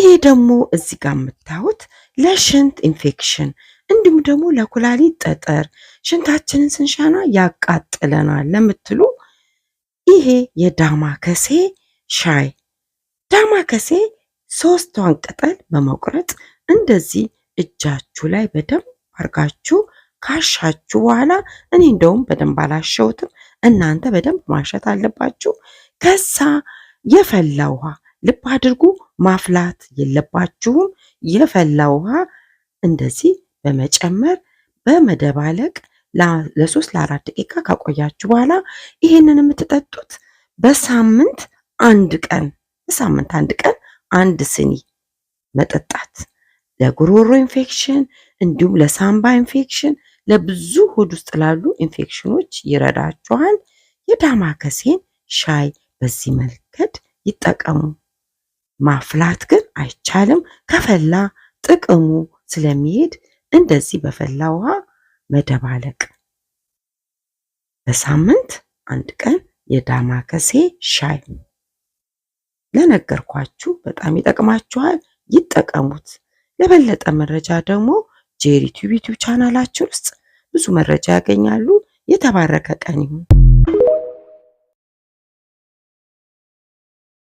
ይሄ ደግሞ እዚህ ጋር የምታዩት ለሽንት ኢንፌክሽን እንዲሁም ደግሞ ለኩላሊት ጠጠር ሽንታችንን ስንሻና ያቃጥለናል ለምትሉ ይሄ የዳማከሴ ሻይ ዳማከሴ 3ቷን ቅጠል በመቁረጥ እንደዚህ እጃችሁ ላይ በደንብ አርጋችሁ ካሻችሁ በኋላ እኔ እንደውም በደንብ አላሸውትም እናንተ በደንብ ማሸት አለባችሁ። ከዛ የፈላ ውሃ ልብ አድርጉ ማፍላት የለባችሁም። የፈላ ውሃ እንደዚህ በመጨመር በመደባለቅ ለ3 ለ4 ደቂቃ ካቆያችሁ በኋላ ይሄንን የምትጠጡት በሳምንት አንድ ቀን አንድ ስኒ መጠጣት ለጉሮሮ ኢንፌክሽን እንዲሁም ለሳምባ ኢንፌክሽን ለብዙ ሆድ ውስጥ ላሉ ኢንፌክሽኖች ይረዳችኋል። የዳማከሴን ሻይ በዚህ መልኩ ይጠቀሙ። ማፍላት ግን አይቻልም። ከፈላ ጥቅሙ ስለሚሄድ እንደዚህ በፈላ ውሃ መደባለቅ። በሳምንት አንድ ቀን የዳማከሴ ሻይ ለነገርኳችሁ በጣም ይጠቅማችኋል። ይጠቀሙት። ለበለጠ መረጃ ደግሞ ጄሪ ቲዩብ ቻናላችን ውስጥ ብዙ መረጃ ያገኛሉ። የተባረከ ቀን ይሁን።